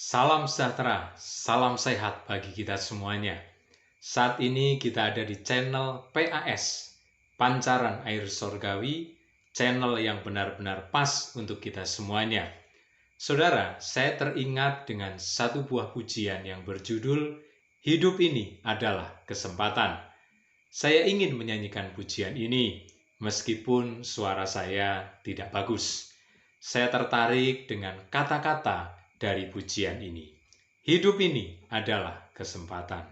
Salam sejahtera, salam sehat bagi kita semuanya. Saat ini kita ada di channel PAS, Pancaran Air Sorgawi, channel yang benar-benar pas untuk kita semuanya. Saudara, saya teringat dengan satu buah pujian yang berjudul Hidup ini adalah kesempatan. Saya ingin menyanyikan pujian ini, meskipun suara saya tidak bagus. Saya tertarik dengan kata-kata dari pujian ini. Hidup ini adalah kesempatan.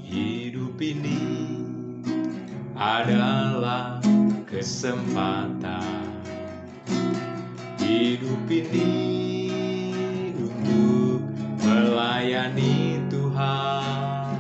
Hidup ini adalah kesempatan. Hidup ini untuk melayani Tuhan.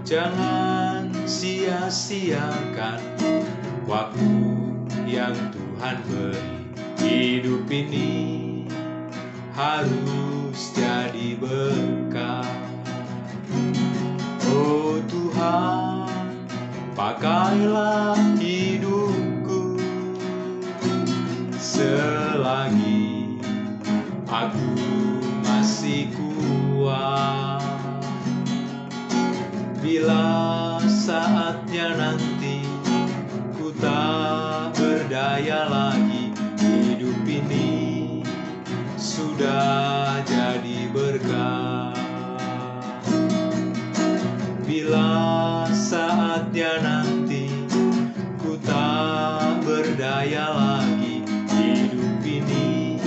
Jangan sia-siakan waktu yang Tuhan beri. Hidup ini harus jadi berkah. Oh Tuhan, pakailah hidupku selagi aku masih kuat. Bila saatnya nanti ku tak berdaya lagi, hidup ini sudah jadi berkah. Bila saatnya nanti ku tak berdaya lagi, hidup ini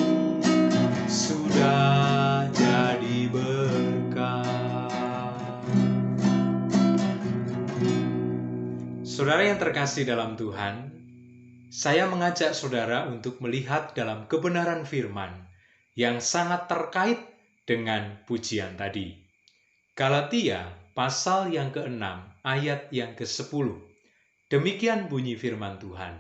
sudah jadi berkah. Saudara yang terkasih dalam Tuhan, saya mengajak saudara untuk melihat dalam kebenaran firman yang sangat terkait dengan pujian tadi. Galatia pasal yang ke-6 ayat yang ke-10. Demikian bunyi firman Tuhan.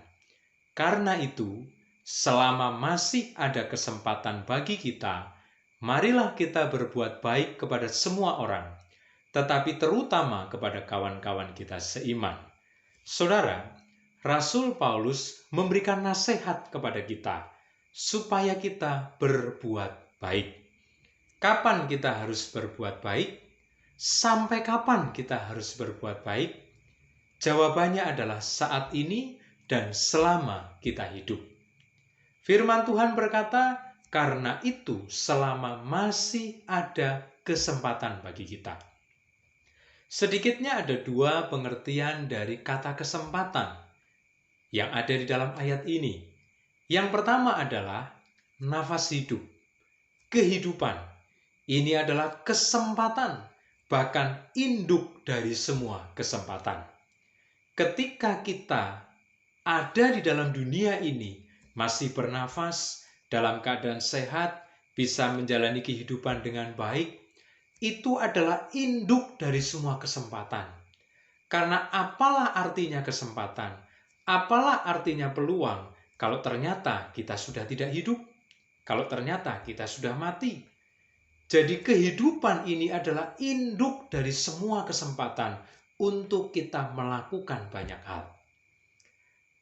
Karena itu, selama masih ada kesempatan bagi kita, marilah kita berbuat baik kepada semua orang, tetapi terutama kepada kawan-kawan kita seiman. Saudara, Rasul Paulus memberikan nasihat kepada kita supaya kita berbuat baik. Kapan kita harus berbuat baik? Sampai kapan kita harus berbuat baik? Jawabannya adalah saat ini dan selama kita hidup. Firman Tuhan berkata, karena itu selama masih ada kesempatan bagi kita. Sedikitnya ada dua pengertian dari kata kesempatan yang ada di dalam ayat ini. Yang pertama adalah nafas hidup, kehidupan. Ini adalah kesempatan, bahkan induk dari semua kesempatan. Ketika kita ada di dalam dunia ini, masih bernafas, dalam keadaan sehat, bisa menjalani kehidupan dengan baik, itu adalah induk dari semua kesempatan. Karena apalah artinya kesempatan? Apalah artinya peluang kalau ternyata kita sudah tidak hidup? Kalau ternyata kita sudah mati? Jadi kehidupan ini adalah induk dari semua kesempatan untuk kita melakukan banyak hal.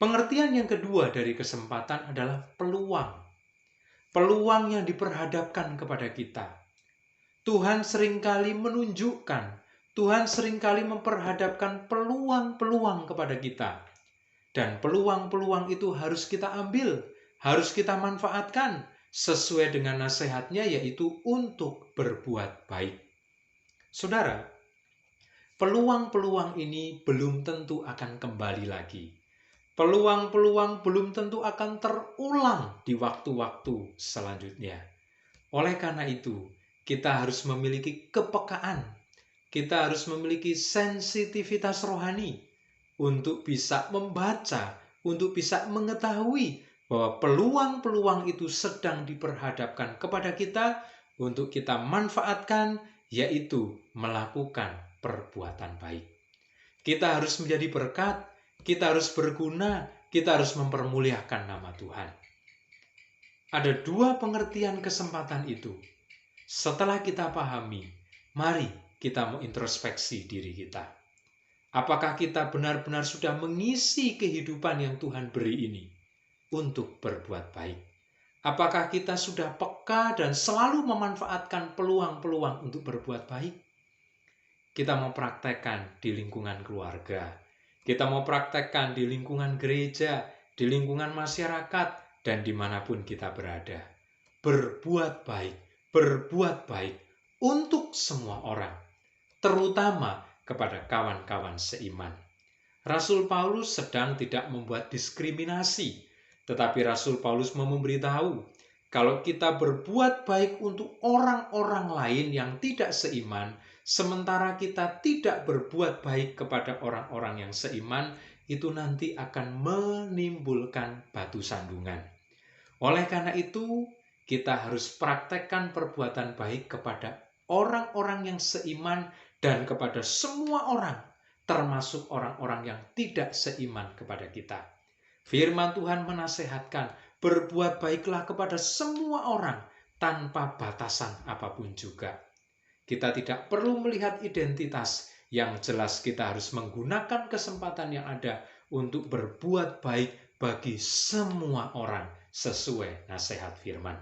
Pengertian yang kedua dari kesempatan adalah peluang. Peluang yang diperhadapkan kepada kita. Tuhan seringkali menunjukkan, Tuhan seringkali memperhadapkan peluang-peluang kepada kita. Dan peluang-peluang itu harus kita ambil, harus kita manfaatkan sesuai dengan nasihatnya, yaitu untuk berbuat baik. Saudara, peluang-peluang ini belum tentu akan kembali lagi. Peluang-peluang belum tentu akan terulang di waktu-waktu selanjutnya. Oleh karena itu, kita harus memiliki kepekaan, kita harus memiliki sensitivitas rohani untuk bisa membaca, untuk bisa mengetahui bahwa peluang-peluang itu sedang diperhadapkan kepada kita untuk kita manfaatkan, yaitu melakukan perbuatan baik. Kita harus menjadi berkat, kita harus berguna, kita harus mempermuliakan nama Tuhan. Ada dua pengertian kesempatan itu. Setelah kita pahami, mari kita mengintrospeksi diri kita. Apakah kita benar-benar sudah mengisi kehidupan yang Tuhan beri ini untuk berbuat baik? Apakah kita sudah peka dan selalu memanfaatkan peluang-peluang untuk berbuat baik? Kita mau praktekkan di lingkungan keluarga, kita mau praktekkan di lingkungan gereja, di lingkungan masyarakat, dan dimanapun kita berada. Berbuat baik untuk semua orang, terutama kepada kawan-kawan seiman. Rasul Paulus sedang tidak membuat diskriminasi, tetapi Rasul Paulus mau memberitahu, kalau kita berbuat baik untuk orang-orang lain yang tidak seiman, sementara kita tidak berbuat baik kepada orang-orang yang seiman, itu nanti akan menimbulkan batu sandungan. Oleh karena itu, kita harus praktekkan perbuatan baik kepada orang-orang yang seiman dan kepada semua orang, termasuk orang-orang yang tidak seiman kepada kita. Firman Tuhan menasehatkan, berbuat baiklah kepada semua orang tanpa batasan apapun juga. Kita tidak perlu melihat identitas, yang jelas kita harus menggunakan kesempatan yang ada untuk berbuat baik bagi semua orang sesuai nasihat firman.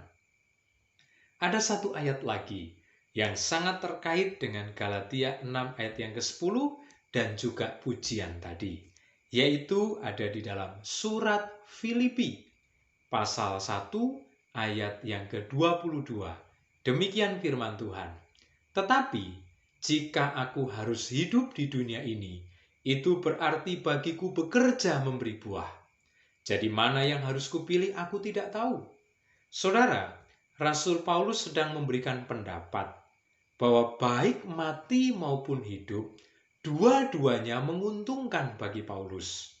Ada satu ayat lagi yang sangat terkait dengan Galatia 6 ayat yang ke-10 dan juga pujian tadi, yaitu ada di dalam surat Filipi pasal 1 ayat yang ke-22. Demikian firman Tuhan. Tetapi jika aku harus hidup di dunia ini, itu berarti bagiku bekerja memberi buah. Jadi mana yang harus kupilih aku tidak tahu. Saudara, Rasul Paulus sedang memberikan pendapat bahwa baik mati maupun hidup, dua-duanya menguntungkan bagi Paulus.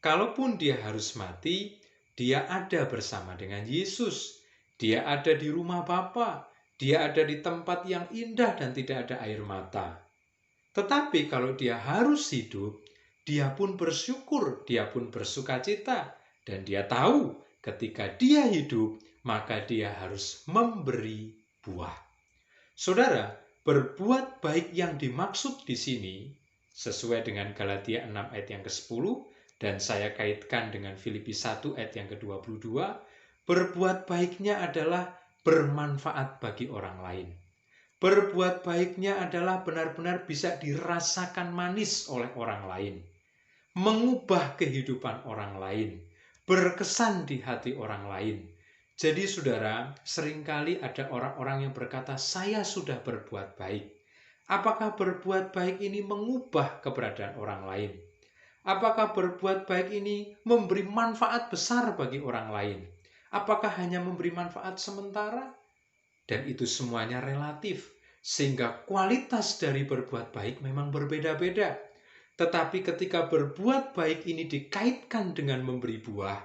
Kalaupun dia harus mati, dia ada bersama dengan Yesus. Dia ada di rumah Bapa. Dia ada di tempat yang indah dan tidak ada air mata. Tetapi kalau dia harus hidup, dia pun bersyukur, dia pun bersukacita. Dan dia tahu ketika dia hidup, maka dia harus memberi buah. Saudara, berbuat baik yang dimaksud di sini, sesuai dengan Galatia 6 ayat yang ke-10, dan saya kaitkan dengan Filipi 1 ayat yang ke-22, berbuat baiknya adalah bermanfaat bagi orang lain. Berbuat baiknya adalah benar-benar bisa dirasakan manis oleh orang lain, mengubah kehidupan orang lain, berkesan di hati orang lain. Jadi saudara, seringkali ada orang-orang yang berkata, saya sudah berbuat baik. Apakah berbuat baik ini mengubah keberadaan orang lain? Apakah berbuat baik ini memberi manfaat besar bagi orang lain? Apakah hanya memberi manfaat sementara? Dan itu semuanya relatif, sehingga kualitas dari berbuat baik memang berbeda-beda. Tetapi ketika berbuat baik ini dikaitkan dengan memberi buah,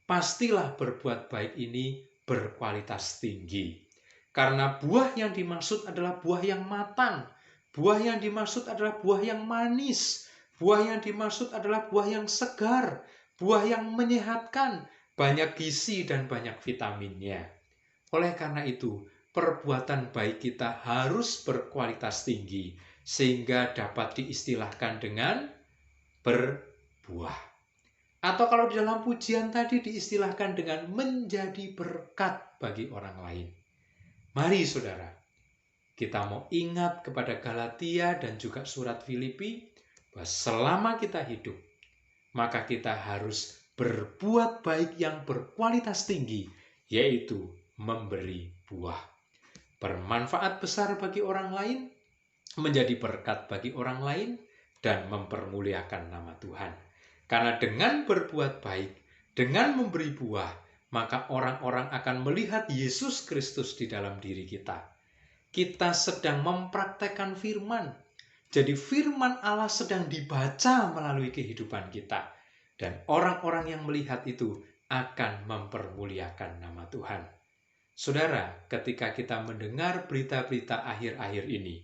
pastilah berbuat baik ini berkualitas tinggi. Karena buah yang dimaksud adalah buah yang matang. Buah yang dimaksud adalah buah yang manis. Buah yang dimaksud adalah buah yang segar. Buah yang menyehatkan. Banyak gizi dan banyak vitaminnya. Oleh karena itu, perbuatan baik kita harus berkualitas tinggi, sehingga dapat diistilahkan dengan berbuah. Atau kalau di dalam pujian tadi diistilahkan dengan menjadi berkat bagi orang lain. Mari saudara, kita mau ingat kepada Galatia dan juga surat Filipi, bahwa selama kita hidup, maka kita harus berbuat baik yang berkualitas tinggi, yaitu memberi buah. Bermanfaat besar bagi orang lain, menjadi berkat bagi orang lain, dan mempermuliakan nama Tuhan. Karena dengan berbuat baik, dengan memberi buah, maka orang-orang akan melihat Yesus Kristus di dalam diri kita. Kita sedang mempraktekkan firman. Jadi firman Allah sedang dibaca melalui kehidupan kita. Dan orang-orang yang melihat itu akan mempermuliakan nama Tuhan. Saudara, ketika kita mendengar berita-berita akhir-akhir ini,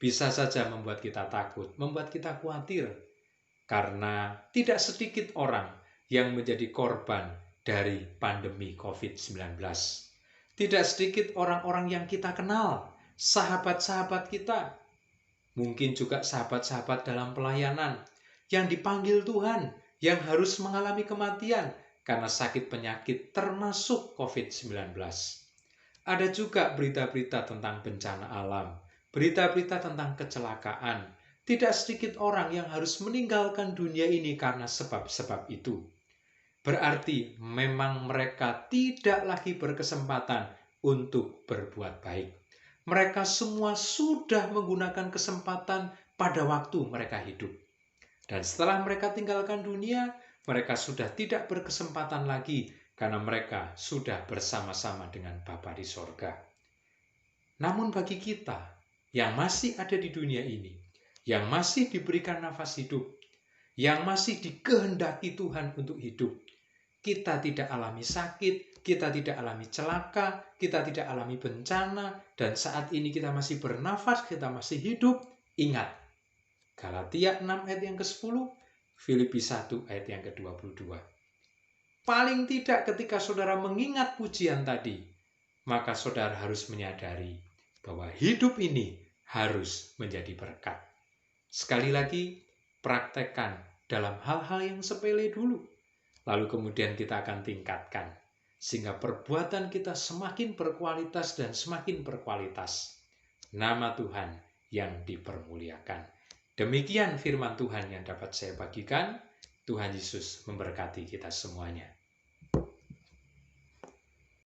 bisa saja membuat kita takut, membuat kita khawatir. Karena tidak sedikit orang yang menjadi korban dari pandemi COVID-19. Tidak sedikit orang-orang yang kita kenal, sahabat-sahabat kita. Mungkin juga sahabat-sahabat dalam pelayanan yang dipanggil Tuhan, yang harus mengalami kematian, karena sakit penyakit termasuk COVID-19. Ada juga berita-berita tentang bencana alam, berita-berita tentang kecelakaan. Tidak sedikit orang yang harus meninggalkan dunia ini karena sebab-sebab itu. Berarti memang mereka tidak lagi berkesempatan untuk berbuat baik. Mereka semua sudah menggunakan kesempatan pada waktu mereka hidup. Dan setelah mereka tinggalkan dunia, mereka sudah tidak berkesempatan lagi karena mereka sudah bersama-sama dengan Bapa di sorga. Namun bagi kita yang masih ada di dunia ini, yang masih diberikan nafas hidup, yang masih dikehendaki Tuhan untuk hidup, kita tidak alami sakit, kita tidak alami celaka, kita tidak alami bencana, dan saat ini kita masih bernafas, kita masih hidup, ingat, Galatia 6 ayat yang ke-10, Filipi 1 ayat yang ke-22. Paling tidak ketika saudara mengingat pujian tadi, maka saudara harus menyadari bahwa hidup ini harus menjadi berkat. Sekali lagi, praktekkan dalam hal-hal yang sepele dulu. Lalu kemudian kita akan tingkatkan, sehingga perbuatan kita semakin berkualitas dan semakin berkualitas. Nama Tuhan yang dipermuliakan. Demikian firman Tuhan yang dapat saya bagikan. Tuhan Yesus memberkati kita semuanya.